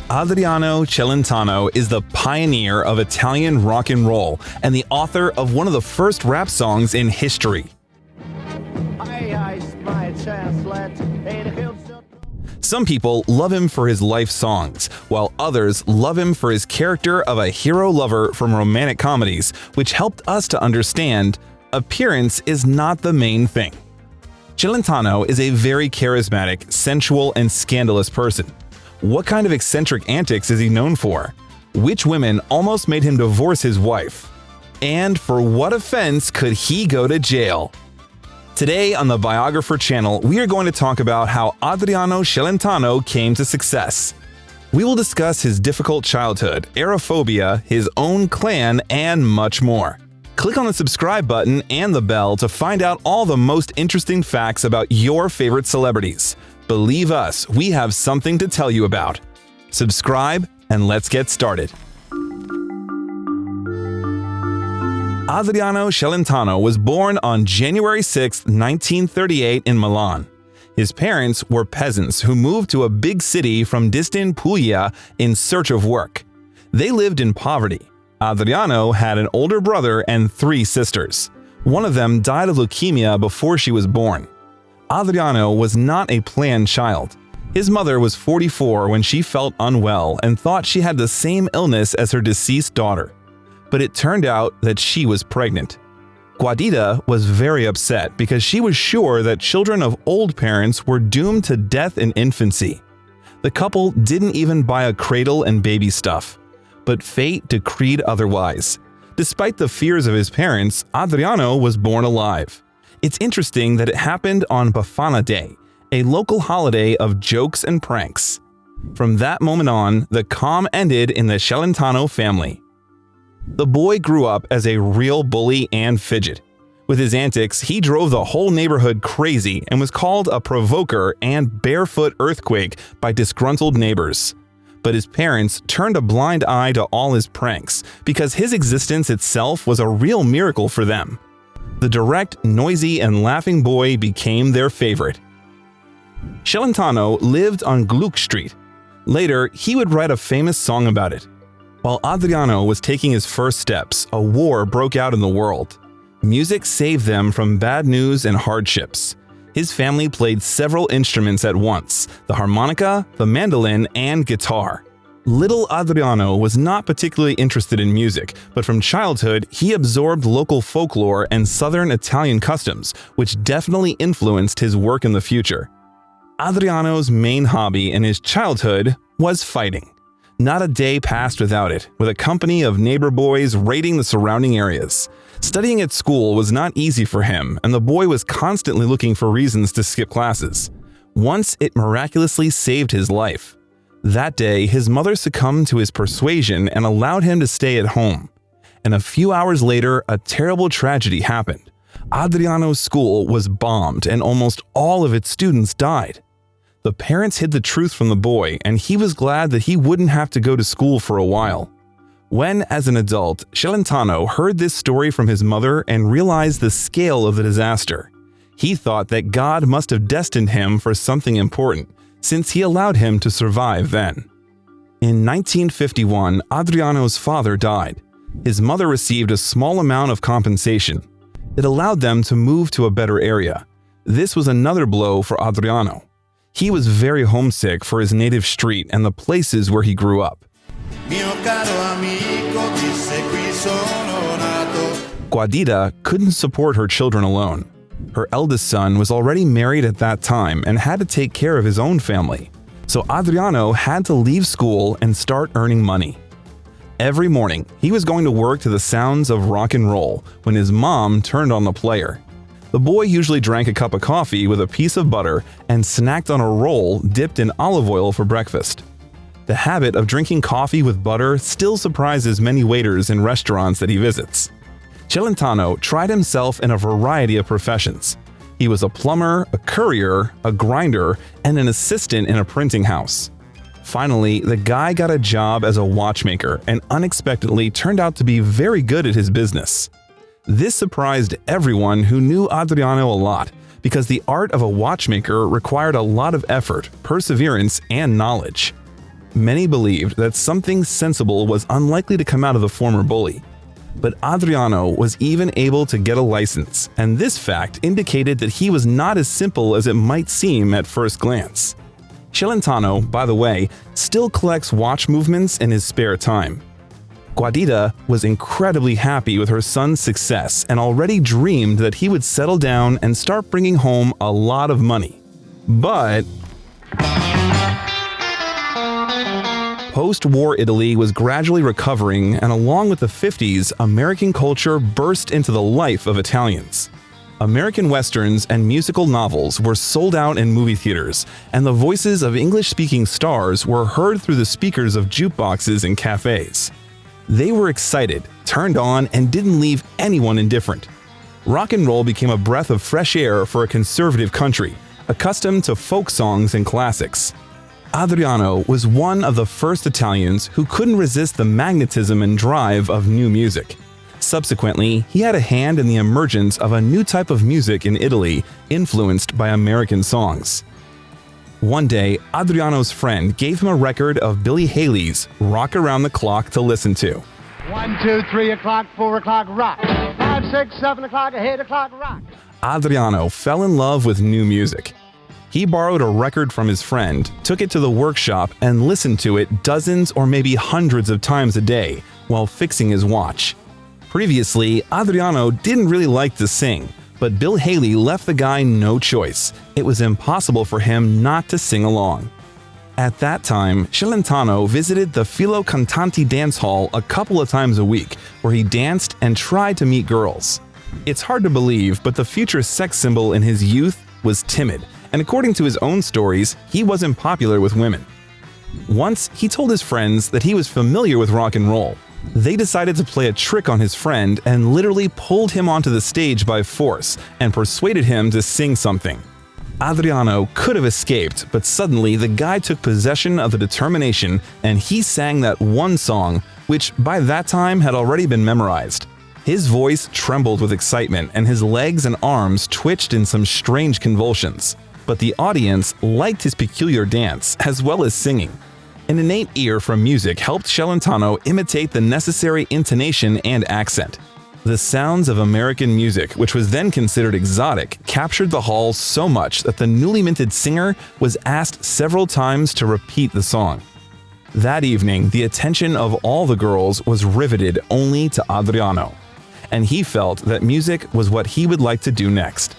Adriano Celentano is the pioneer of Italian rock and roll and the author of one of the first rap songs in history. Some people love him for his life songs, while others love him for his character of a hero lover from romantic comedies, which helped us to understand appearance is not the main thing. Celentano is a very charismatic, sensual, and scandalous person. What kind of eccentric antics is he known for? Which women almost made him divorce his wife? And for what offense could he go to jail? Today on the Biographer channel, we are going to talk about how Adriano Celentano came to success. We will discuss his difficult childhood, aerophobia, his own clan, and much more. Click on the subscribe button and the bell to find out all the most interesting facts about your favorite celebrities. Believe us, we have something to tell you about. Subscribe and let's get started. Adriano Celentano was born on January 6, 1938 in Milan. His parents were peasants who moved to a big city from distant Puglia in search of work. They lived in poverty. Adriano had an older brother and 3 sisters. One of them died of leukemia before she was born. Adriano was not a planned child. His mother was 44 when she felt unwell and thought she had the same illness as her deceased daughter. But it turned out that she was pregnant. Guadita was very upset because she was sure that children of old parents were doomed to death in infancy. The couple didn't even buy a cradle and baby stuff. But fate decreed otherwise. Despite the fears of his parents, Adriano was born alive. It's interesting that it happened on Befana Day, a local holiday of jokes and pranks. From that moment on, the calm ended in the Celentano family. The boy grew up as a real bully and fidget. With his antics, he drove the whole neighborhood crazy and was called a provoker and barefoot earthquake by disgruntled neighbors. But his parents turned a blind eye to all his pranks because his existence itself was a real miracle for them. The direct, noisy, and laughing boy became their favorite. Celentano lived on Gluck Street. Later, he would write a famous song about it. While Adriano was taking his first steps, a war broke out in the world. Music saved them from bad news and hardships. His family played several instruments at once: the harmonica, the mandolin, and guitar. Little Adriano was not particularly interested in music, but from childhood he absorbed local folklore and southern Italian customs, which definitely influenced his work in the future. Adriano's main hobby in his childhood was fighting. Not a day passed without it, with a company of neighbor boys raiding the surrounding areas. Studying at school was not easy for him, and the boy was constantly looking for reasons to skip classes. Once it miraculously saved his life. That day, his mother succumbed to his persuasion and allowed him to stay at home. And a few hours later, a terrible tragedy happened. Adriano's school was bombed and almost all of its students died. The parents hid the truth from the boy, and he was glad that he wouldn't have to go to school for a while. When, as an adult, Celentano heard this story from his mother and realized the scale of the disaster, he thought that God must have destined him for something important, since he allowed him to survive then. In 1951, Adriano's father died. His mother received a small amount of compensation. It allowed them to move to a better area. This was another blow for Adriano. He was very homesick for his native street and the places where he grew up. Guadita couldn't support her children alone. Her eldest son was already married at that time and had to take care of his own family. So Adriano had to leave school and start earning money. Every morning, he was going to work to the sounds of rock and roll when his mom turned on the player. The boy usually drank a cup of coffee with a piece of butter and snacked on a roll dipped in olive oil for breakfast. The habit of drinking coffee with butter still surprises many waiters in restaurants that he visits. Celentano tried himself in a variety of professions. He was a plumber, a courier, a grinder, and an assistant in a printing house. Finally, the guy got a job as a watchmaker and unexpectedly turned out to be very good at his business. This surprised everyone who knew Adriano a lot, because the art of a watchmaker required a lot of effort, perseverance, and knowledge. Many believed that something sensible was unlikely to come out of the former bully. But Adriano was even able to get a license, and this fact indicated that he was not as simple as it might seem at first glance. Celentano, by the way, still collects watch movements in his spare time. Guadita was incredibly happy with her son's success and already dreamed that he would settle down and start bringing home a lot of money. But post-war Italy was gradually recovering, and along with the 50s, American culture burst into the life of Italians. American westerns and musical novels were sold out in movie theaters, and the voices of English-speaking stars were heard through the speakers of jukeboxes and cafes. They were excited, turned on, and didn't leave anyone indifferent. Rock and roll became a breath of fresh air for a conservative country, accustomed to folk songs and classics. Adriano was one of the first Italians who couldn't resist the magnetism and drive of new music. Subsequently, he had a hand in the emergence of a new type of music in Italy, influenced by American songs. One day, Adriano's friend gave him a record of Billy Haley's Rock Around the Clock to listen to. 1, 2, 3 o'clock, 4 o'clock, rock. 5, 6, 7 o'clock, 8 o'clock, rock. Adriano fell in love with new music. He borrowed a record from his friend, took it to the workshop, and listened to it dozens or maybe hundreds of times a day while fixing his watch. Previously, Adriano didn't really like to sing, but Bill Haley left the guy no choice. It was impossible for him not to sing along. At that time, Celentano visited the Filo Cantanti dance hall a couple of times a week, where he danced and tried to meet girls. It's hard to believe, but the future sex symbol in his youth was timid, and according to his own stories, he wasn't popular with women. Once, he told his friends that he was familiar with rock and roll. They decided to play a trick on his friend and literally pulled him onto the stage by force and persuaded him to sing something. Adriano could have escaped, but suddenly the guy took possession of the determination and he sang that one song, which by that time had already been memorized. His voice trembled with excitement and his legs and arms twitched in some strange convulsions. But the audience liked his peculiar dance as well as singing. An innate ear for music helped Celentano imitate the necessary intonation and accent. The sounds of American music, which was then considered exotic, captured the hall so much that the newly minted singer was asked several times to repeat the song. That evening, the attention of all the girls was riveted only to Adriano, and he felt that music was what he would like to do next.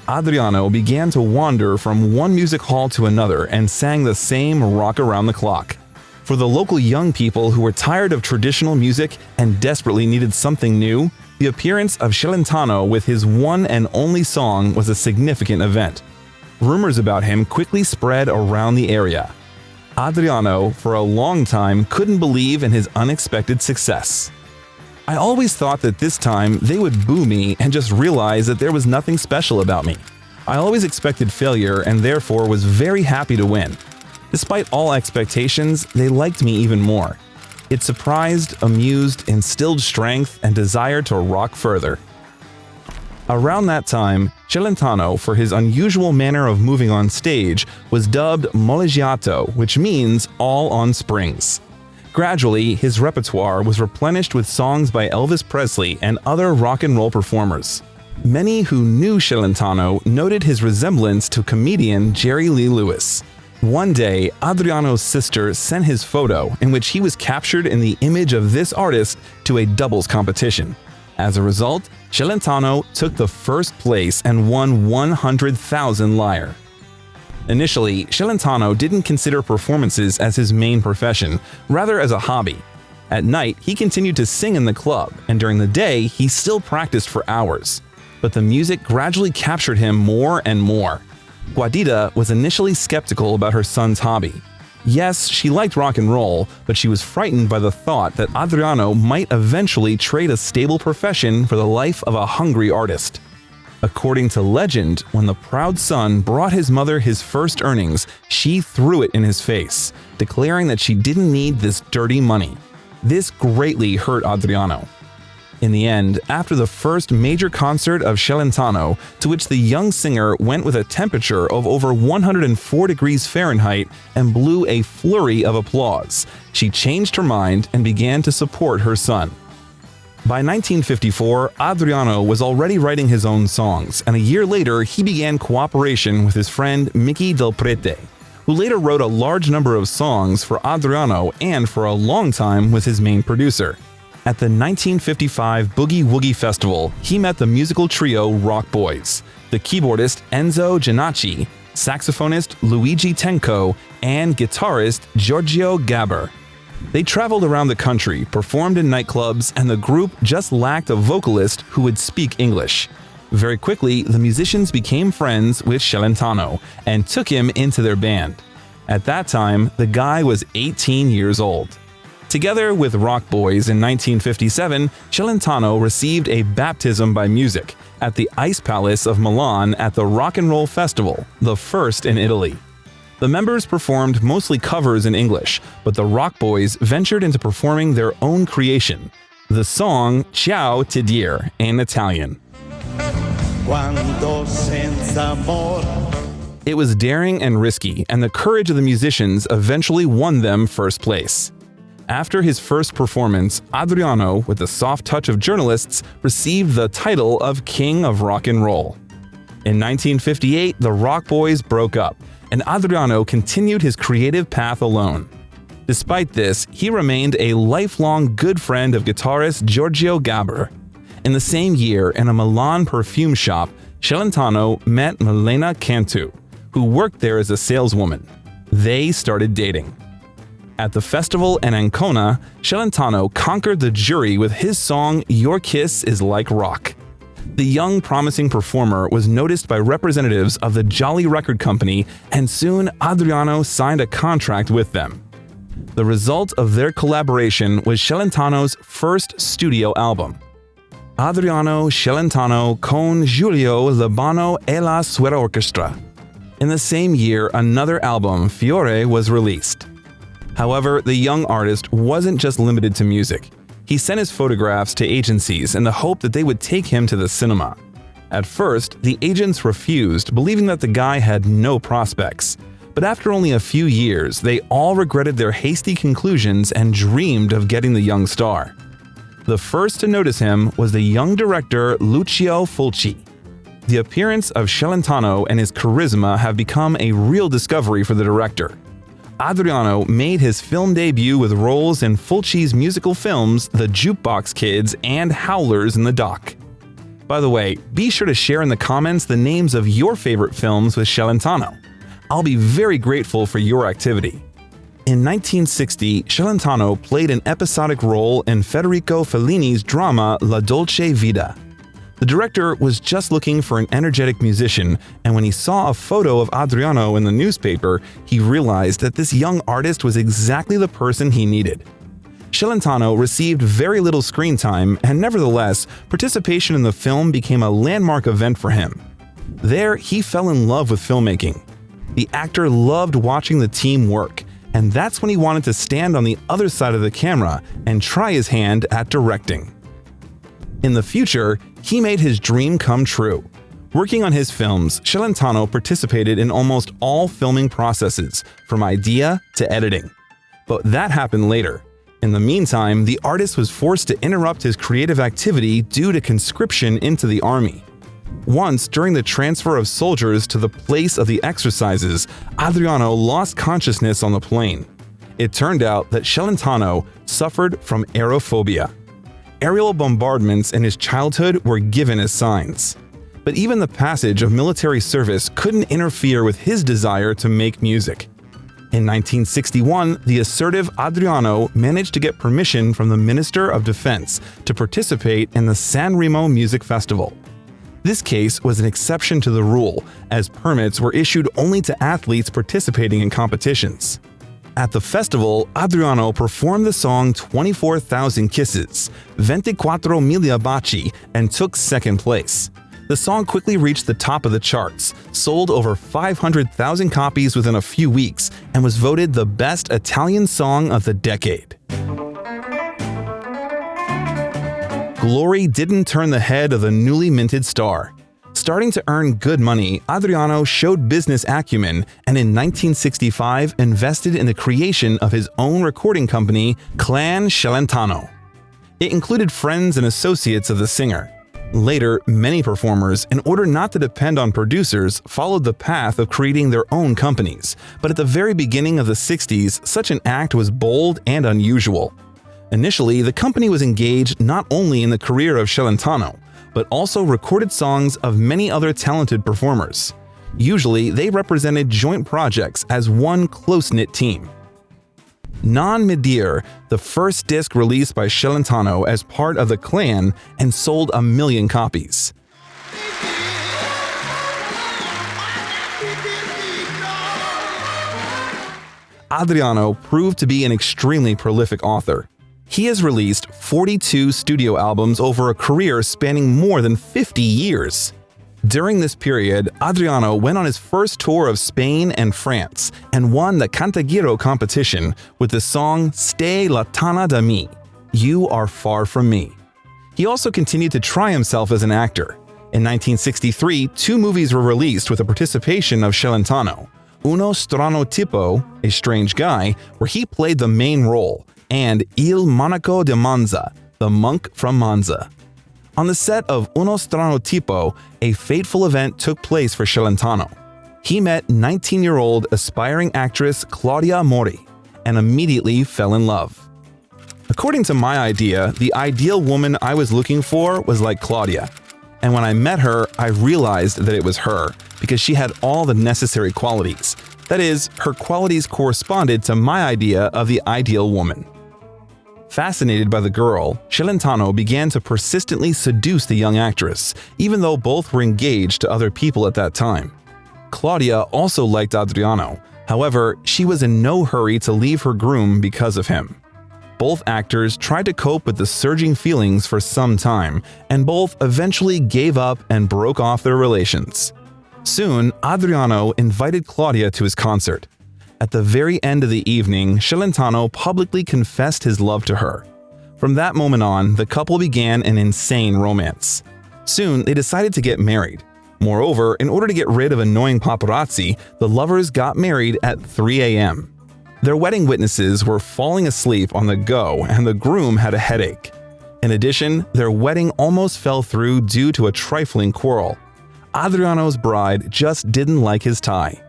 Adriano began to wander from one music hall to another and sang the same Rock Around the Clock. For the local young people who were tired of traditional music and desperately needed something new, the appearance of Celentano with his one and only song was a significant event. Rumors about him quickly spread around the area. Adriano, for a long time, couldn't believe in his unexpected success. I always thought that this time they would boo me and just realize that there was nothing special about me. I always expected failure and therefore was very happy to win. Despite all expectations, they liked me even more. It surprised, amused, instilled strength and desire to rock further. Around that time, Celentano, for his unusual manner of moving on stage, was dubbed Molleggiato, which means all on springs. Gradually, his repertoire was replenished with songs by Elvis Presley and other rock and roll performers. Many who knew Celentano noted his resemblance to comedian Jerry Lee Lewis. One day, Adriano's sister sent his photo in which he was captured in the image of this artist to a doubles competition. As a result, Celentano took the first place and won 100,000 lire. Initially, Celentano didn't consider performances as his main profession, rather as a hobby. At night, he continued to sing in the club, and during the day, he still practiced for hours. But the music gradually captured him more and more. Guadita was initially skeptical about her son's hobby. Yes, she liked rock and roll, but she was frightened by the thought that Adriano might eventually trade a stable profession for the life of a hungry artist. According to legend, when the proud son brought his mother his first earnings, she threw it in his face, declaring that she didn't need this dirty money. This greatly hurt Adriano. In the end, after the first major concert of Celentano, to which the young singer went with a temperature of over 104 degrees Fahrenheit and blew a flurry of applause, she changed her mind and began to support her son. By 1954, Adriano was already writing his own songs, and a year later he began cooperation with his friend Mickey Del Prete, who later wrote a large number of songs for Adriano and for a long time was his main producer. At the 1955 Boogie Woogie Festival, he met the musical trio Rock Boys, the keyboardist Enzo Giannacci, saxophonist Luigi Tenco, and guitarist Giorgio Gaber. They traveled around the country, performed in nightclubs, and the group just lacked a vocalist who would speak English. Very quickly, the musicians became friends with Celentano and took him into their band. At that time, the guy was 18 years old. Together with Rock Boys in 1957, Celentano received a baptism by music at the Ice Palace of Milan at the Rock and Roll Festival, the first in Italy. The members performed mostly covers in English, but the Rock Boys ventured into performing their own creation, the song Ciao ti dire in Italian. It was daring and risky, and the courage of the musicians eventually won them first place. After his first performance, Adriano, with the soft touch of journalists, received the title of King of Rock and Roll. In 1958, the Rock Boys broke up, and Adriano continued his creative path alone. Despite this, he remained a lifelong good friend of guitarist Giorgio Gaber. In the same year, in a Milan perfume shop, Celentano met Milena Cantu, who worked there as a saleswoman. They started dating. At the festival in Ancona, Celentano conquered the jury with his song Your Kiss is Like Rock. The young, promising performer was noticed by representatives of the Jolly Record Company, and soon Adriano signed a contract with them. The result of their collaboration was Celentano's first studio album, Adriano Celentano con Giulio Labano e la Sua Orchestra. In the same year, another album, Fiore, was released. However, the young artist wasn't just limited to music. He sent his photographs to agencies in the hope that they would take him to the cinema. At first, the agents refused, believing that the guy had no prospects. But after only a few years, they all regretted their hasty conclusions and dreamed of getting the young star. The first to notice him was the young director Lucio Fulci. The appearance of Celentano and his charisma have become a real discovery for the director. Adriano made his film debut with roles in Fulci's musical films The Jukebox Kids and Howlers in the Dock. By the way, be sure to share in the comments the names of your favorite films with Celentano. I'll be very grateful for your activity. In 1960, Celentano played an episodic role in Federico Fellini's drama La Dolce Vita. The director was just looking for an energetic musician, and when he saw a photo of Adriano in the newspaper, he realized that this young artist was exactly the person he needed. Celentano received very little screen time, and nevertheless, participation in the film became a landmark event for him. There, he fell in love with filmmaking. The actor loved watching the team work, and that's when he wanted to stand on the other side of the camera and try his hand at directing. In the future, he made his dream come true. Working on his films, Celentano participated in almost all filming processes, from idea to editing. But that happened later. In the meantime, the artist was forced to interrupt his creative activity due to conscription into the army. Once, during the transfer of soldiers to the place of the exercises, Adriano lost consciousness on the plane. It turned out that Celentano suffered from aerophobia. Aerial bombardments in his childhood were given as signs. But even the passage of military service couldn't interfere with his desire to make music. In 1961, the assertive Adriano managed to get permission from the Minister of Defense to participate in the San Remo Music Festival. This case was an exception to the rule, as permits were issued only to athletes participating in competitions. At the festival, Adriano performed the song 24,000 Kisses, 24,000 baci, and took second place. The song quickly reached the top of the charts, sold over 500,000 copies within a few weeks, and was voted the best Italian song of the decade. glory didn't turn the head of the newly minted star. Starting to earn good money, Adriano showed business acumen and in 1965 invested in the creation of his own recording company, Clan Celentano. It included friends and associates of the singer. Later, many performers, in order not to depend on producers, followed the path of creating their own companies, but at the very beginning of the 60s, such an act was bold and unusual. Initially, the company was engaged not only in the career of Celentano, but also recorded songs of many other talented performers. Usually, they represented joint projects as one close-knit team. Non Medir, the first disc released by Celentano as part of the Clan and sold 1 million copies. Adriano proved to be an extremely prolific author. He has released 42 studio albums over a career spanning more than 50 years. During this period, Adriano went on his first tour of Spain and France and won the Cantagiro competition with the song Stai lontana da me, You Are Far From Me. He also continued to try himself as an actor. In 1963, 2 movies were released with the participation of Celentano, Uno Strano Tipo, A Strange Guy, where he played the main role, and Il Monaco di Monza, The Monk from Monza. On the set of Uno Strano Tipo, a fateful event took place for Celentano. He met 19-year-old aspiring actress Claudia Mori and immediately fell in love. According to my idea, the ideal woman I was looking for was like Claudia. And when I met her, I realized that it was her because she had all the necessary qualities. That is, her qualities corresponded to my idea of the ideal woman. Fascinated by the girl, Celentano began to persistently seduce the young actress, even though both were engaged to other people at that time. Claudia also liked Adriano, however, she was in no hurry to leave her groom because of him. Both actors tried to cope with the surging feelings for some time, and both eventually gave up and broke off their relations. Soon, Adriano invited Claudia to his concert. At the very end of the evening, Celentano publicly confessed his love to her. From that moment on, the couple began an insane romance. Soon, they decided to get married. Moreover, in order to get rid of annoying paparazzi, the lovers got married at 3 a.m. Their wedding witnesses were falling asleep on the go, and the groom had a headache. In addition, their wedding almost fell through due to a trifling quarrel. Adriano's bride just didn't like his tie.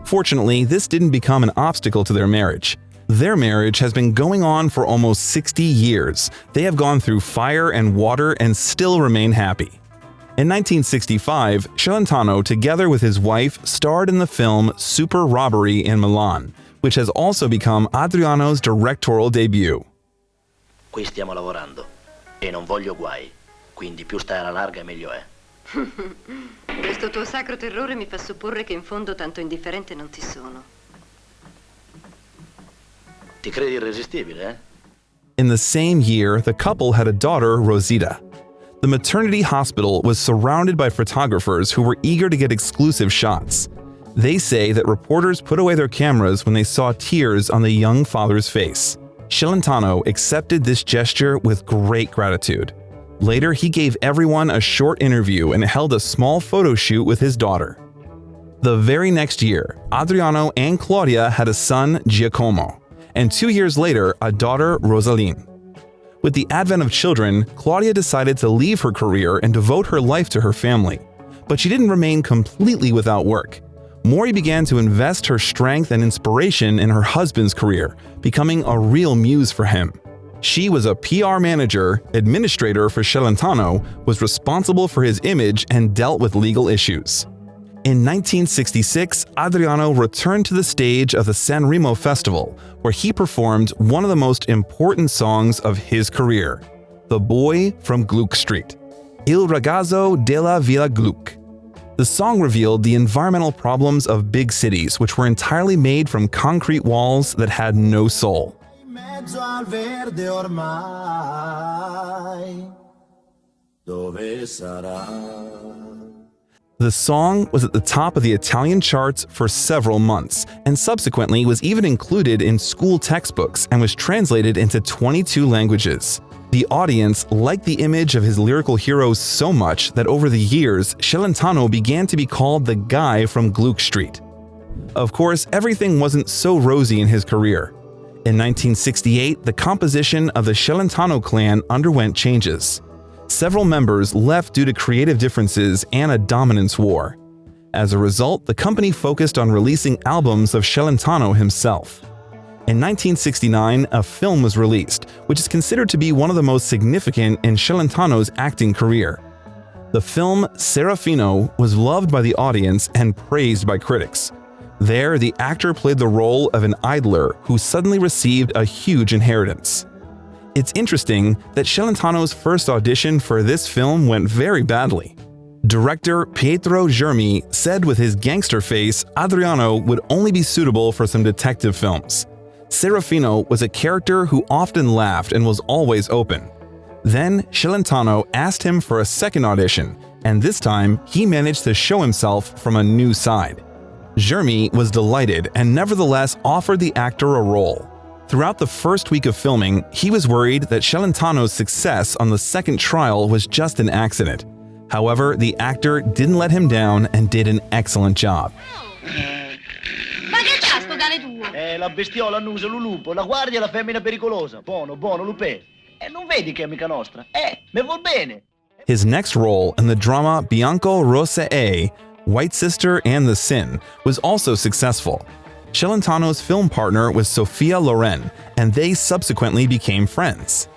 Fortunately, this didn't become an obstacle to their marriage. Their marriage has been going on for almost 60 years. They have gone through fire and water and still remain happy. In 1965, Celentano, together with his wife, starred in the film Super Robbery in Milan, which has also become Adriano's directorial debut. Qui stiamo lavorando e non voglio guai, quindi più stai alla larga meglio è. Questo tuo sacro terrore mi fa supporre che in fondo tanto indifferente non ti sono. Ti credi irresistibile, eh? In the same year, the couple had a daughter, Rosita. The maternity hospital was surrounded by photographers who were eager to get exclusive shots. They say that reporters put away their cameras when they saw tears on the young father's face. Celentano accepted this gesture with great gratitude. Later, he gave everyone a short interview and held a small photo shoot with his daughter. The very next year, Adriano and Claudia had a son, Giacomo, and 2 years later, a daughter, Rosaline. With the advent of children, Claudia decided to leave her career and devote her life to her family. But she didn't remain completely without work. Mori began to invest her strength and inspiration in her husband's career, becoming a real muse for him. She was a PR manager, administrator for Celentano, was responsible for his image, and dealt with legal issues. In 1966, Adriano returned to the stage of the Sanremo Festival, where he performed one of the most important songs of his career, The Boy from Gluck Street, Il ragazzo della Villa Gluck. The song revealed the environmental problems of big cities, which were entirely made from concrete walls that had no soul. The song was at the top of the Italian charts for several months, and subsequently was even included in school textbooks and was translated into 22 languages. The audience liked the image of his lyrical heroes so much that over the years, Celentano began to be called the guy from Gluck Street. Of course, everything wasn't so rosy in his career. In 1968, the composition of the Celentano clan underwent changes. Several members left due to creative differences and a dominance war. As a result, the company focused on releasing albums of Celentano himself. In 1969, a film was released, which is considered to be one of the most significant in Celentano's acting career. The film Serafino was loved by the audience and praised by critics. There, the actor played the role of an idler who suddenly received a huge inheritance. It's interesting that Celentano's first audition for this film went very badly. Director Pietro Germi said with his gangster face, Adriano would only be suitable for some detective films. Serafino was a character who often laughed and was always open. Then, Celentano asked him for a second audition, and this time he managed to show himself from a new side. Germi was delighted and nevertheless offered the actor a role. Throughout the first week of filming, he was worried that Celentano's success on the second trial was just an accident. However, the actor didn't let him down and did an excellent job. Ma che c'ha sto cane tuo? La bestiola annusa lo lupo, la guardia la femmina pericolosa. Buono, buono, lupè. Non vedi che è amica nostra? Me vuol bene. His next role in the drama Bianco Rosa A, White Sister and the Sin, was also successful. Celentano's film partner was Sofia Loren, and they subsequently became friends.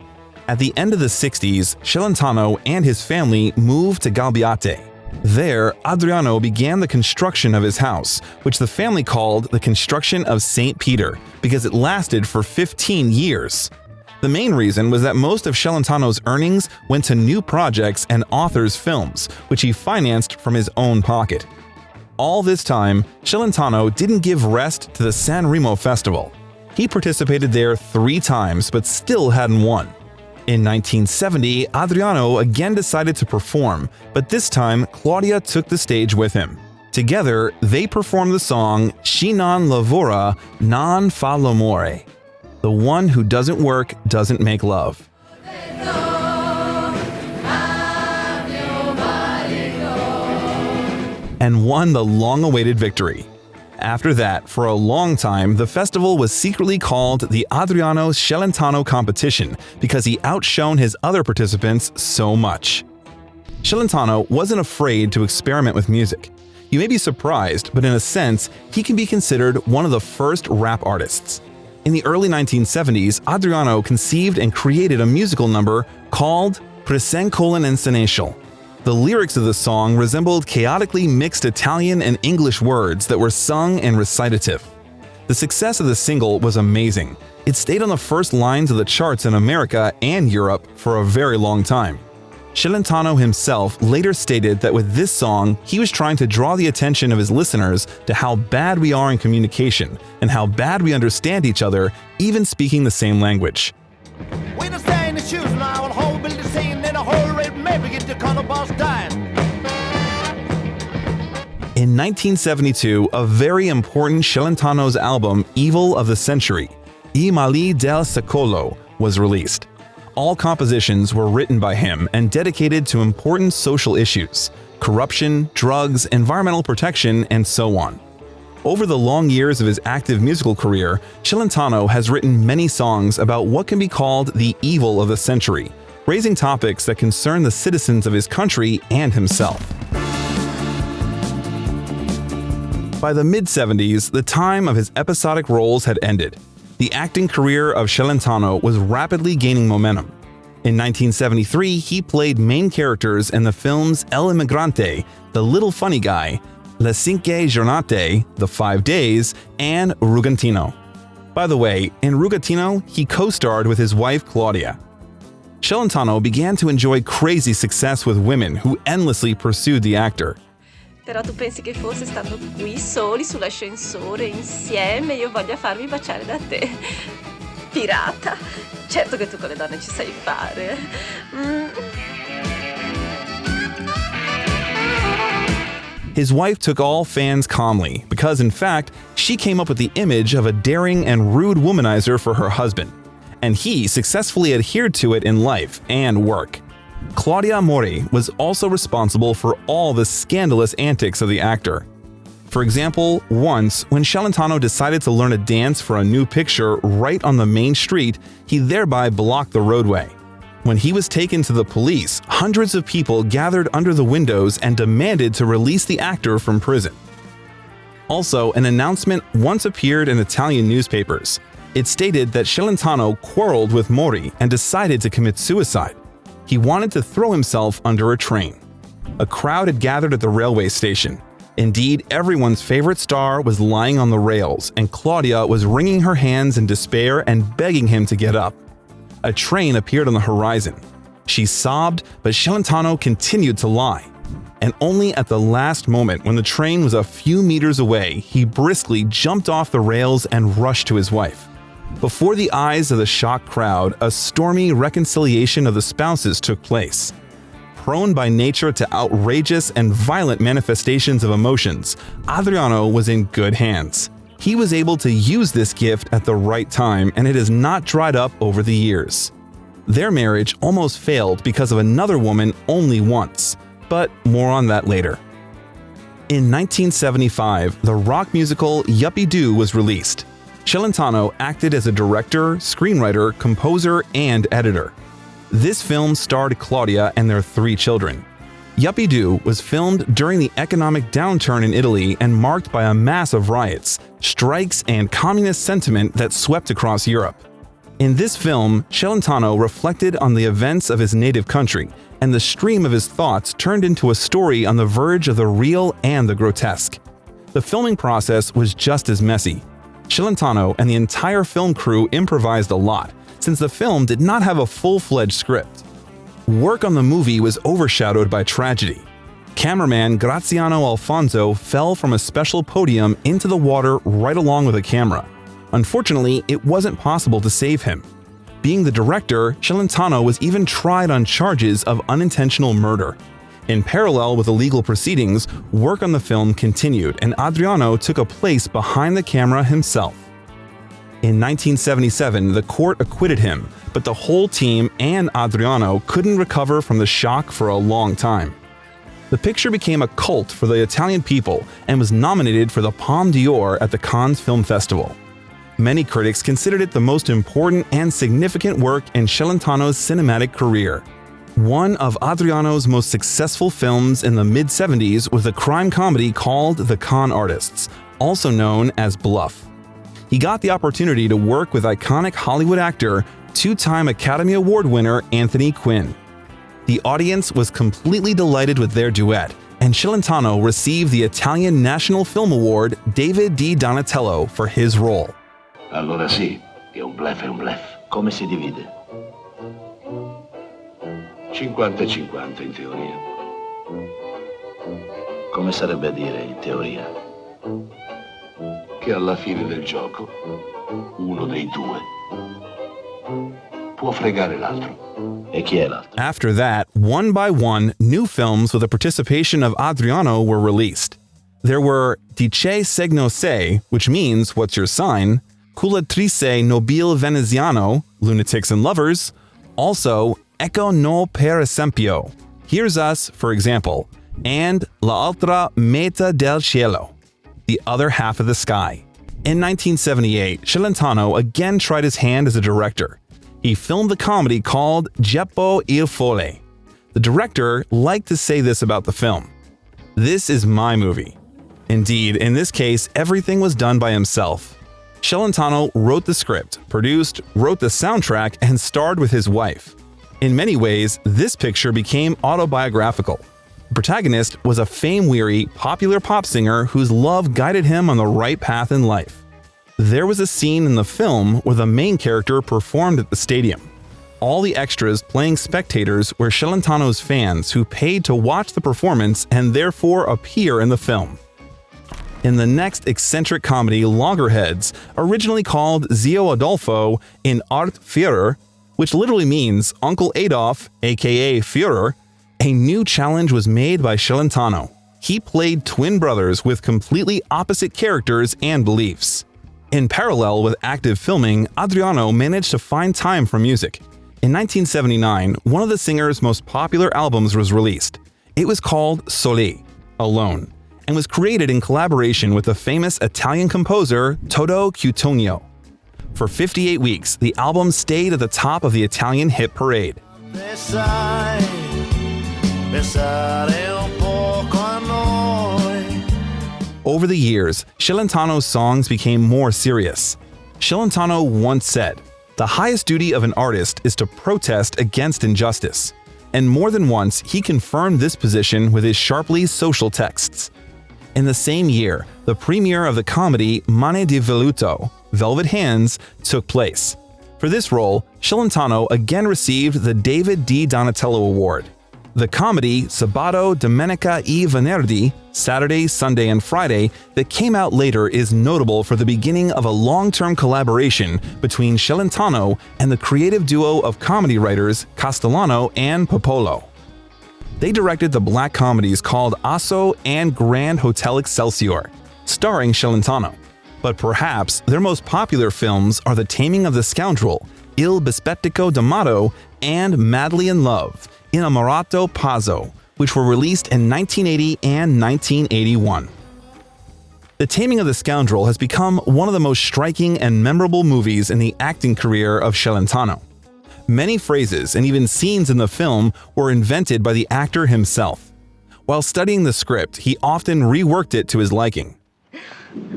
At the end of the 60s, Celentano and his family moved to Galbiate. There, Adriano began the construction of his house, which the family called the construction of St. Peter because it lasted for 15 years. The main reason was that most of Celentano's earnings went to new projects and authors' films, which he financed from his own pocket. All this time, Celentano didn't give rest to the San Remo Festival. He participated there 3 times but still hadn't won. In 1970, Adriano again decided to perform, but this time Claudia took the stage with him. Together, they performed the song Chi non lavora non fa l'amore. The one who doesn't work doesn't make love. And won the long-awaited victory. After that, for a long time, the festival was secretly called the Adriano Celentano Competition because he outshone his other participants so much. Celentano wasn't afraid to experiment with music. You may be surprised, but in a sense, he can be considered one of the first rap artists. In the early 1970s, Adriano conceived and created a musical number called Presencolin Insenacial. The lyrics of the song resembled chaotically mixed Italian and English words that were sung and recitative. The success of the single was amazing. It stayed on the first lines of the charts in America and Europe for a very long time. Celentano himself later stated that with this song, he was trying to draw the attention of his listeners to how bad we are in communication and how bad we understand each other, even speaking the same language. In 1972, a very important Celentano's album, Evil of the Century, I Mali del Secolo, was released. All compositions were written by him and dedicated to important social issues: corruption, drugs, environmental protection, and so on. Over the long years of his active musical career, Celentano has written many songs about what can be called the evil of the century, raising topics that concern the citizens of his country and himself. By the mid-70s, the time of his episodic roles had ended. The acting career of Celentano was rapidly gaining momentum. In 1973, he played main characters in the films El Immigrante, The Little Funny Guy, Le Cinque Giornate, The 5 Days, and Rugantino. By the way, in Rugantino, he co-starred with his wife Claudia. Celentano began to enjoy crazy success with women who endlessly pursued the actor. Però tu pensi che forse stando qui soli sull'ascensore insieme io voglia farmi baciare da te? Pirata! Certo che tu con le donne ci sai fare. His wife took all fans calmly because, in fact, she came up with the image of a daring and rude womanizer for her husband. and he successfully adhered to it in life and work. Claudia Mori was also responsible for all the scandalous antics of the actor. For example, once, when Celentano decided to learn a dance for a new picture right on the main street, he thereby blocked the roadway. When he was taken to the police, hundreds of people gathered under the windows and demanded to release the actor from prison. Also, an announcement once appeared in Italian newspapers. It stated that Celentano quarreled with Mori and decided to commit suicide. He wanted to throw himself under a train. A crowd had gathered at the railway station. Indeed, everyone's favorite star was lying on the rails, and Claudia was wringing her hands in despair and begging him to get up. A train appeared on the horizon. She sobbed, but Celentano continued to lie. And only at the last moment, when the train was a few meters away, he briskly jumped off the rails and rushed to his wife. Before the eyes of the shocked crowd, a stormy reconciliation of the spouses took place. Prone by nature to outrageous and violent manifestations of emotions, Adriano was in good hands. He was able to use this gift at the right time, and it has not dried up over the years. Their marriage almost failed because of another woman only once, but more on that later. In 1975, the rock musical Yuppie Doo was released. Celentano acted as a director, screenwriter, composer, and editor. This film starred Claudia and their 3 children. Yuppie Doo was filmed during the economic downturn in Italy and marked by a mass of riots, strikes, and communist sentiment that swept across Europe. In this film, Celentano reflected on the events of his native country, and the stream of his thoughts turned into a story on the verge of the real and the grotesque. The filming process was just as messy. Celentano and the entire film crew improvised a lot, since the film did not have a full-fledged script. Work on the movie was overshadowed by tragedy. Cameraman Graziano Alfonso fell from a special podium into the water right along with a camera. Unfortunately, it wasn't possible to save him. Being the director, Celentano was even tried on charges of unintentional murder. In parallel with the legal proceedings, work on the film continued, and Adriano took a place behind the camera himself. In 1977, the court acquitted him, but the whole team and Adriano couldn't recover from the shock for a long time. The picture became a cult for the Italian people and was nominated for the Palme d'Or at the Cannes Film Festival. Many critics considered it the most important and significant work in Celentano's cinematic career. One of Adriano's most successful films in the mid-70s was a crime comedy called The Con Artists, also known as Bluff. He got the opportunity to work with iconic Hollywood actor, 2-time Academy Award winner Anthony Quinn. The audience was completely delighted with their duet, and Celentano received the Italian National Film Award David di Donatello for his role. Allora sì, è un bluff è un bluff. Come si divide? 50-50 in teoria. Come sarebbe a dire in teoria? Che alla fine del gioco, uno dei 2 può fregare l'altro. E chi è l'altro? After that, one by one, new films with the participation of Adriano were released. There were Dice Segno Se, which means What's Your Sign, Culatrice Nobile Veneziano, Lunatics and Lovers, also Ecco no per esempio, Here's Us, for example, and L'altra metà del cielo, The Other Half of the Sky. In 1978, Celentano again tried his hand as a director. He filmed the comedy called Geppo il Folle. The director liked to say this about the film: "This is my movie." Indeed, in this case, everything was done by himself. Celentano wrote the script, produced, wrote the soundtrack, and starred with his wife. In many ways, this picture became autobiographical. The protagonist was a fame-weary, popular pop singer whose love guided him on the right path in life. There was a scene in the film where the main character performed at the stadium. All the extras playing spectators were Celentano's fans who paid to watch the performance and therefore appear in the film. In the next eccentric comedy Loggerheads, originally called Zio Adolfo in Art Führer, which literally means Uncle Adolf, aka Führer, a new challenge was made by Celentano. He played twin brothers with completely opposite characters and beliefs. In parallel with active filming, Adriano managed to find time for music. In 1979, one of the singer's most popular albums was released. It was called Sole, Alone, and was created in collaboration with the famous Italian composer Toto Cutugno. For 58 weeks, the album stayed at the top of the Italian hit parade. Over the years, Celentano's songs became more serious. Celentano once said, "The highest duty of an artist is to protest against injustice." And more than once, he confirmed this position with his sharply social texts. In the same year, the premiere of the comedy Mani di Velluto, Velvet Hands, took place. For this role, Celentano again received the David D. Donatello Award. The comedy Sabato, Domenica e Venerdì, Saturday, Sunday, and Friday, that came out later is notable for the beginning of a long-term collaboration between Celentano and the creative duo of comedy writers Castellano and Popolo. They directed the black comedies called Asso and Grand Hotel Excelsior, starring Celentano. But perhaps their most popular films are The Taming of the Scoundrel, Il Bispettico d'Amato, and Madly in Love, Innamorato Pazzo, which were released in 1980 and 1981. The Taming of the Scoundrel has become one of the most striking and memorable movies in the acting career of Celentano. Many phrases and even scenes in the film were invented by the actor himself. While studying the script, he often reworked it to his liking.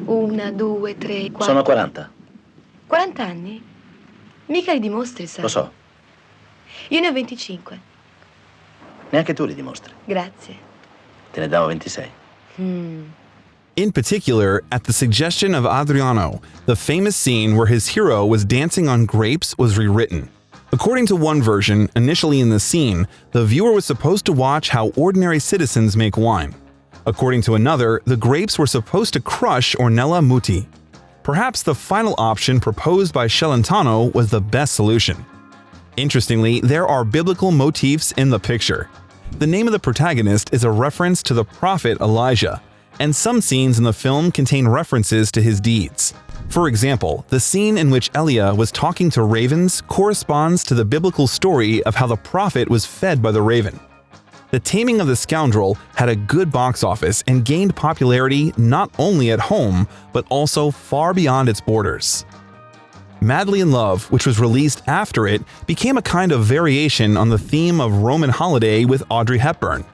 Una, due, tre, quattro. Sono 40. 40 anni? Mica li dimostri, sai? Lo so. Io ne ho 25. Neanche tu li dimostri. Grazie. Te ne davo 26. In particular, at the suggestion of Adriano, the famous scene where his hero was dancing on grapes was rewritten. According to one version, initially in the scene, the viewer was supposed to watch how ordinary citizens make wine. According to another, the grapes were supposed to crush Ornella Muti. Perhaps the final option proposed by Celentano was the best solution. Interestingly, there are biblical motifs in the picture. The name of the protagonist is a reference to the prophet Elijah, and some scenes in the film contain references to his deeds. For example, the scene in which Elia was talking to ravens corresponds to the biblical story of how the prophet was fed by the raven. The Taming of the Scoundrel had a good box office and gained popularity not only at home, but also far beyond its borders. Madly in Love, which was released after it, became a kind of variation on the theme of Roman Holiday with Audrey Hepburn.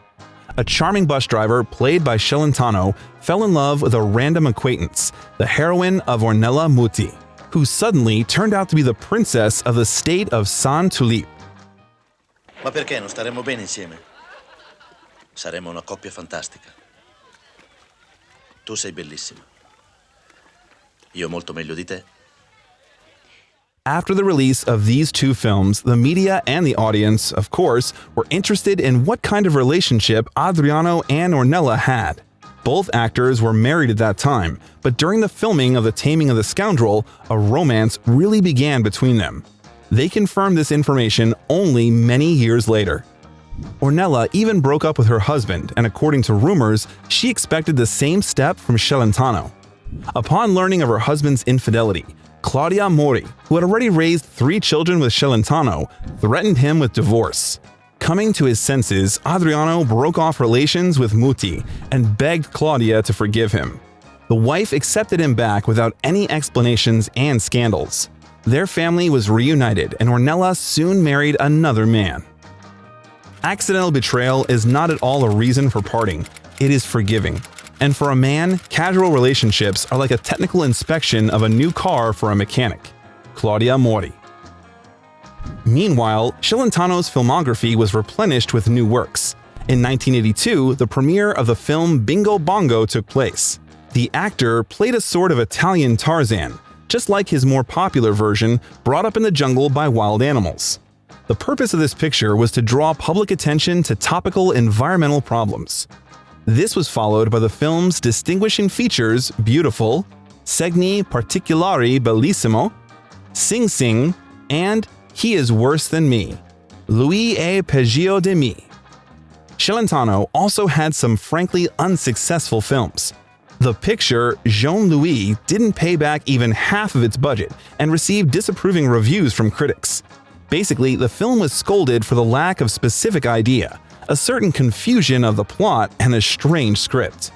A charming bus driver, played by Celentano, fell in love with a random acquaintance, the heroine of Ornella Muti, who suddenly turned out to be the princess of the state of San Tulip. Ma perché non staremmo bene insieme? Saremmo una coppia fantastica. Tu sei bellissima. Io molto meglio di te. After the release of these two films, the media and the audience, of course, were interested in what kind of relationship Adriano and Ornella had. Both actors were married at that time, but during the filming of The Taming of the Scoundrel, a romance really began between them. They confirmed this information only many years later. Ornella even broke up with her husband, and according to rumors, she expected the same step from Celentano. Upon learning of her husband's infidelity, Claudia Mori, who had already raised 3 children with Celentano, threatened him with divorce. Coming to his senses, Adriano broke off relations with Muti and begged Claudia to forgive him. The wife accepted him back without any explanations and scandals. Their family was reunited, and Ornella soon married another man. Accidental betrayal is not at all a reason for parting. It is forgiving. And for a man, casual relationships are like a technical inspection of a new car for a mechanic. Claudia Mori. Meanwhile, Celentano's filmography was replenished with new works. In 1982, the premiere of the film Bingo Bongo took place. The actor played a sort of Italian Tarzan, just like his more popular version, brought up in the jungle by wild animals. The purpose of this picture was to draw public attention to topical environmental problems. This was followed by the film's distinguishing features Beautiful, Segni Particolari Bellissimo, Sing Sing, and He Is Worse Than Me, Lui è peggio di me. Celentano also had some frankly unsuccessful films. The picture, Jean-Louis, didn't pay back even half of its budget and received disapproving reviews from critics. Basically, the film was scolded for the lack of specific idea, a certain confusion of the plot, and a strange script.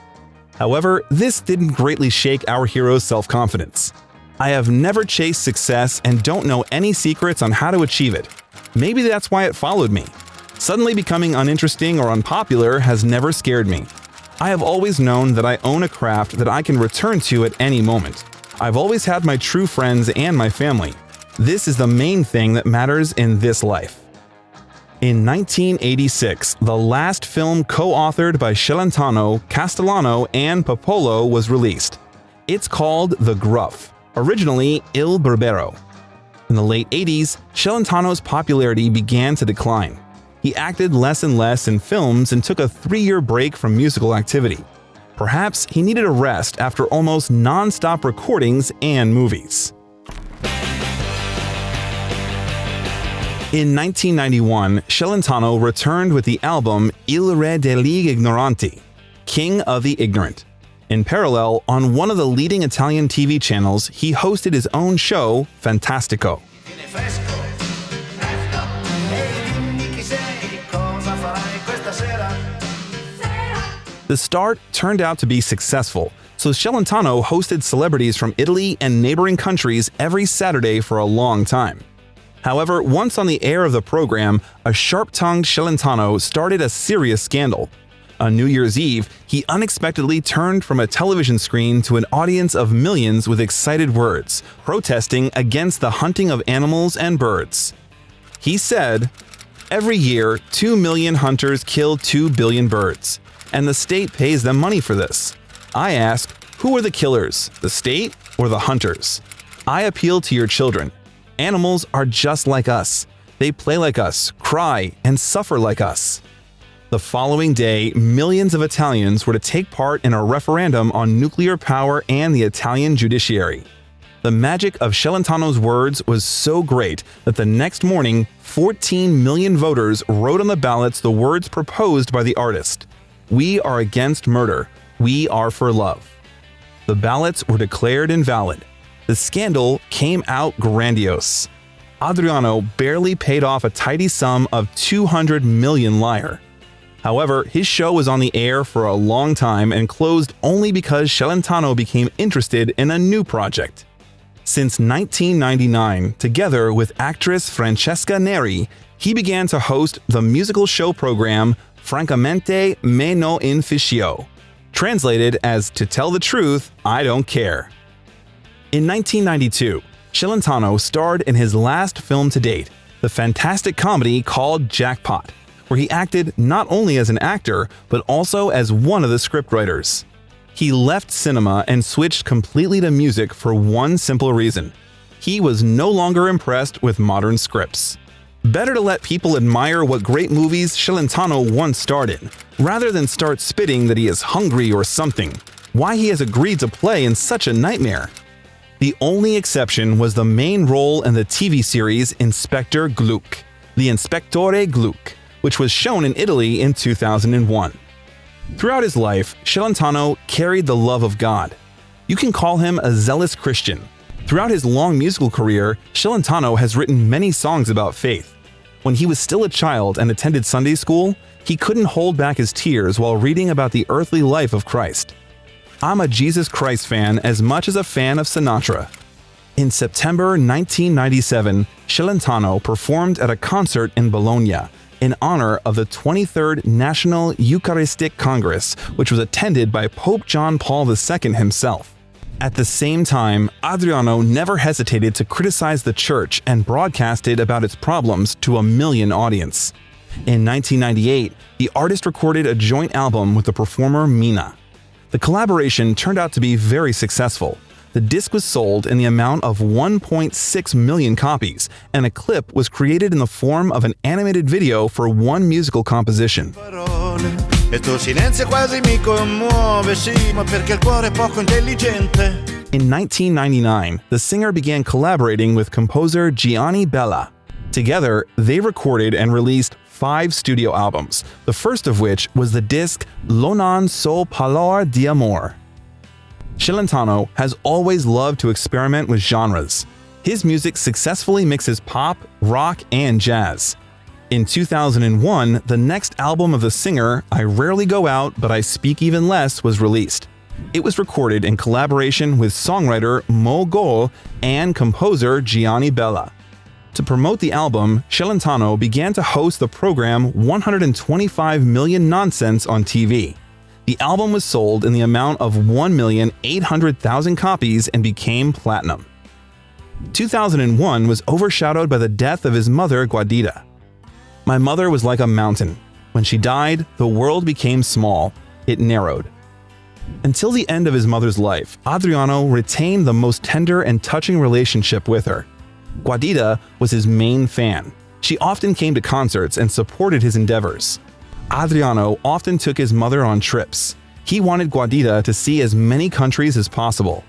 However, this didn't greatly shake our hero's self-confidence. I have never chased success and don't know any secrets on how to achieve it. Maybe that's why it followed me. Suddenly becoming uninteresting or unpopular has never scared me. I have always known that I own a craft that I can return to at any moment. I've always had my true friends and my family. This is the main thing that matters in this life. In 1986, the last film co-authored by Celentano, Castellano, and Popolo was released. It's called The Gruff, originally Il Berbero. In the late 80s, Celentano's popularity began to decline. He acted less and less in films and took a 3-year break from musical activity. Perhaps he needed a rest after almost non-stop recordings and movies. In 1991, Celentano returned with the album Il Re degli Ignoranti, King of the Ignorant. In parallel, on one of the leading Italian TV channels, he hosted his own show, Fantastico. The start turned out to be successful, so Celentano hosted celebrities from Italy and neighboring countries every Saturday for a long time. However, once on the air of the program, a sharp-tongued Celentano started a serious scandal. On New Year's Eve, he unexpectedly turned from a television screen to an audience of millions with excited words, protesting against the hunting of animals and birds. He said, "Every year, 2 million hunters kill 2 billion birds, and the state pays them money for this. I ask, who are the killers, the state or the hunters? I appeal to your children. Animals are just like us. They play like us, cry, and suffer like us." The following day, millions of Italians were to take part in a referendum on nuclear power and the Italian judiciary. The magic of Celentano's words was so great that the next morning, 14 million voters wrote on the ballots the words proposed by the artist. "We are against murder. We are for love." The ballots were declared invalid. The scandal came out grandiose. Adriano barely paid off a tidy sum of 200 million lire. However, his show was on the air for a long time and closed only because Celentano became interested in a new project. Since 1999, together with actress Francesca Neri, he began to host the musical show program Francamente Me No Inficio, translated as "To tell the truth, I don't care." In 1992, Celentano starred in his last film to date, the fantastic comedy called Jackpot, where he acted not only as an actor, but also as one of the scriptwriters. He left cinema and switched completely to music for one simple reason. He was no longer impressed with modern scripts. Better to let people admire what great movies Celentano once starred in, rather than start spitting that he is hungry or something. Why he has agreed to play in such a nightmare? The only exception was the main role in the TV series Inspector Gluck, the Inspectore Gluck, which was shown in Italy in 2001. Throughout his life, Celentano carried the love of God. You can call him a zealous Christian. Throughout his long musical career, Celentano has written many songs about faith. When he was still a child and attended Sunday school, he couldn't hold back his tears while reading about the earthly life of Christ. I'm a Jesus Christ fan as much as a fan of Sinatra. In September 1997, Celentano performed at a concert in Bologna in honor of the 23rd National Eucharistic Congress, which was attended by Pope John Paul II himself. At the same time, Adriano never hesitated to criticize the church and broadcasted about its problems to a million audience. In 1998, the artist recorded a joint album with the performer Mina. The collaboration turned out to be very successful. The disc was sold in the amount of 1.6 million copies, and a clip was created in the form of an animated video for one musical composition. In 1999, the singer began collaborating with composer Gianni Bella. Together, they recorded and released 5 studio albums, the first of which was the disc Lo Non So Parlar di Amor. Celentano has always loved to experiment with genres. His music successfully mixes pop, rock, and jazz. In 2001, the next album of the singer, I Rarely Go Out But I Speak Even Less, was released. It was recorded in collaboration with songwriter Mo Gol and composer Gianni Bella. To promote the album, Celentano began to host the program 125 Million Nonsense on TV. The album was sold in the amount of 1,800,000 copies and became platinum. 2001 was overshadowed by the death of his mother, Guadita. My mother was like a mountain. When she died, the world became small. It narrowed. Until the end of his mother's life, Adriano retained the most tender and touching relationship with her. Guadita was his main fan. She often came to concerts and supported his endeavors. Adriano often took his mother on trips. He wanted Guadita to see as many countries as possible.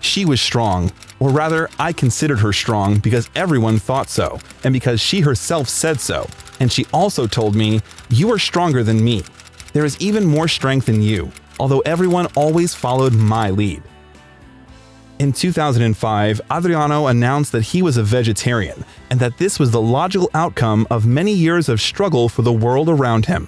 She was strong, or rather, I considered her strong because everyone thought so, and because she herself said so. And she also told me, "You are stronger than me. There is even more strength in you," although everyone always followed my lead. In 2005, Adriano announced that he was a vegetarian, and that this was the logical outcome of many years of struggle for the world around him.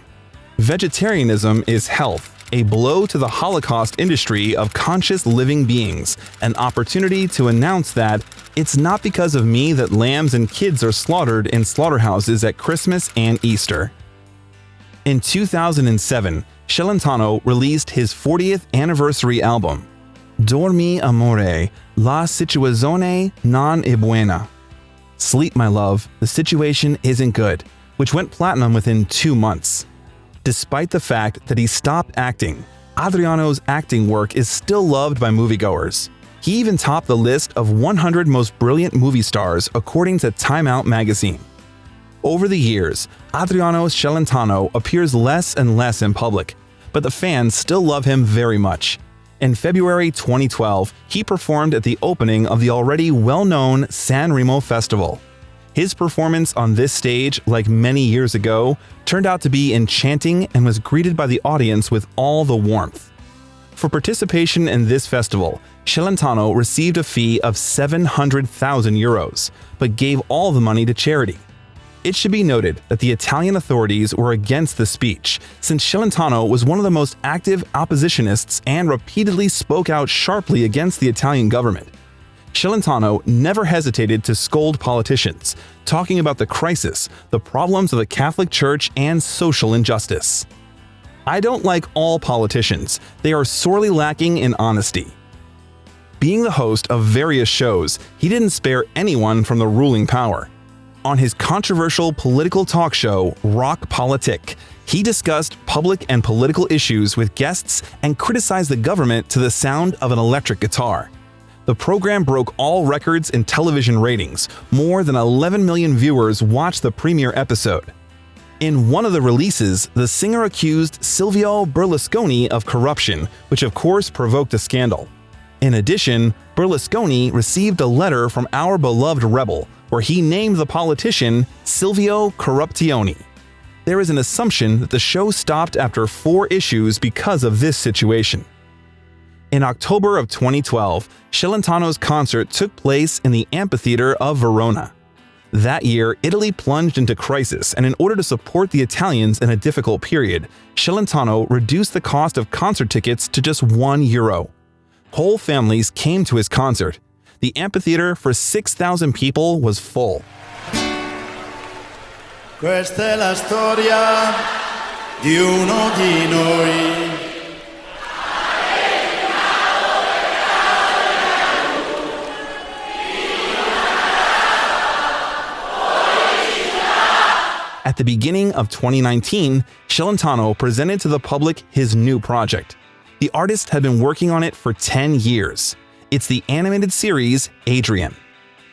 Vegetarianism is health, a blow to the Holocaust industry of conscious living beings, an opportunity to announce that it's not because of me that lambs and kids are slaughtered in slaughterhouses at Christmas and Easter. In 2007, Celentano released his 40th anniversary album, Dormi Amore, La Situazione Non è buena. Sleep, my love, the situation isn't good, which went platinum within 2 months. Despite the fact that he stopped acting, Adriano's acting work is still loved by moviegoers. He even topped the list of 100 most brilliant movie stars according to Time Out magazine. Over the years, Adriano Celentano appears less and less in public, but the fans still love him very much. In February 2012, he performed at the opening of the already well-known San Remo Festival. His performance on this stage, like many years ago, turned out to be enchanting and was greeted by the audience with all the warmth. For participation in this festival, Celentano received a fee of 700,000 euros, but gave all the money to charity. It should be noted that the Italian authorities were against the speech, since Celentano was one of the most active oppositionists and repeatedly spoke out sharply against the Italian government. Celentano never hesitated to scold politicians, talking about the crisis, the problems of the Catholic Church, and social injustice. I don't like all politicians. They are sorely lacking in honesty. Being the host of various shows, he didn't spare anyone from the ruling power. On his controversial political talk show, Rock Politique, he discussed public and political issues with guests and criticized the government to the sound of an electric guitar. The program broke all records in television ratings. More than 11 million viewers watched the premiere episode. In one of the releases, the singer accused Silvio Berlusconi of corruption, which of course provoked a scandal. In addition, Berlusconi received a letter from our beloved rebel, where he named the politician Silvio Corruptione. There is an assumption that the show stopped after 4 issues because of this situation. In October of 2012, Celentano's concert took place in the amphitheater of Verona. That year, Italy plunged into crisis, and in order to support the Italians in a difficult period, Celentano reduced the cost of concert tickets to just €1. Whole families came to his concert. The amphitheater for 6,000 people was full. Questa è la storia di uno di noi. At the beginning of 2019, Celentano presented to the public his new project. The artist had been working on it for 10 years. It's the animated series Adrian.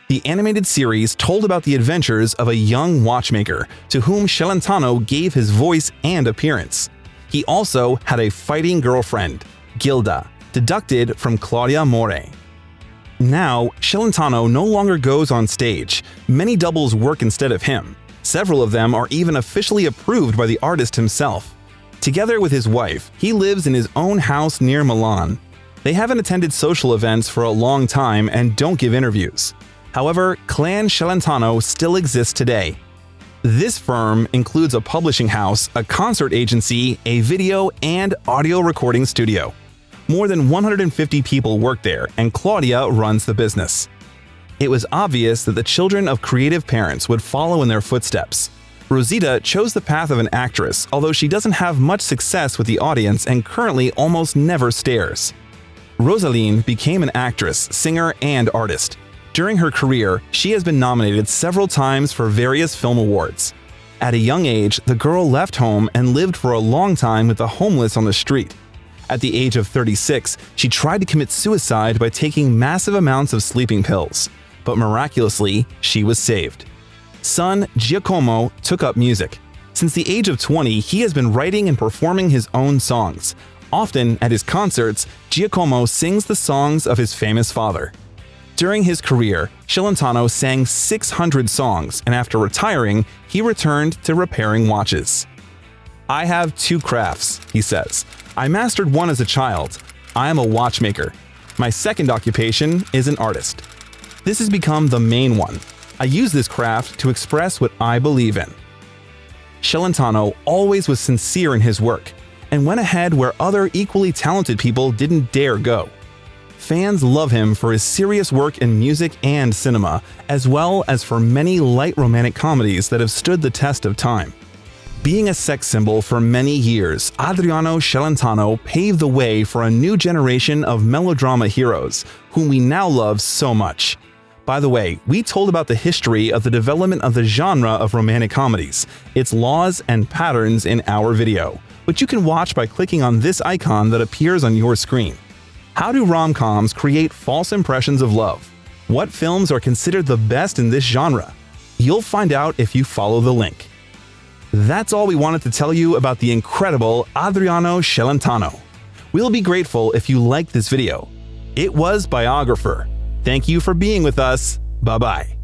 The animated series told about the adventures of a young watchmaker to whom Celentano gave his voice and appearance. He also had a fighting girlfriend, Gilda, deducted from Claudia More. Now, Celentano no longer goes on stage. Many doubles work instead of him. Several of them are even officially approved by the artist himself. Together with his wife, he lives in his own house near Milan. They haven't attended social events for a long time and don't give interviews. However, Clan Celentano still exists today. This firm includes a publishing house, a concert agency, a video and audio recording studio. More than 150 people work there, and Claudia runs the business. It was obvious that the children of creative parents would follow in their footsteps. Rosita chose the path of an actress, although she doesn't have much success with the audience and currently almost never stares. Rosaline became an actress, singer, and artist. During her career, she has been nominated several times for various film awards. At a young age, the girl left home and lived for a long time with the homeless on the street. At the age of 36, she tried to commit suicide by taking massive amounts of sleeping pills, but miraculously, she was saved. Son Giacomo took up music. Since the age of 20, he has been writing and performing his own songs. Often, at his concerts, Giacomo sings the songs of his famous father. During his career, Celentano sang 600 songs, and after retiring, he returned to repairing watches. "I have two crafts," he says. "I mastered one as a child. I am a watchmaker. My second occupation is an artist. This has become the main one. I use this craft to express what I believe in." Celentano always was sincere in his work and went ahead where other equally talented people didn't dare go. Fans love him for his serious work in music and cinema, as well as for many light romantic comedies that have stood the test of time. Being a sex symbol for many years, Adriano Celentano paved the way for a new generation of melodrama heroes, whom we now love so much. By the way, we told about the history of the development of the genre of romantic comedies, its laws and patterns in our video, which you can watch by clicking on this icon that appears on your screen. How do rom-coms create false impressions of love? What films are considered the best in this genre? You'll find out if you follow the link. That's all we wanted to tell you about the incredible Adriano Celentano. We'll be grateful if you liked this video. It was Biographer. Thank you for being with us. Bye-bye.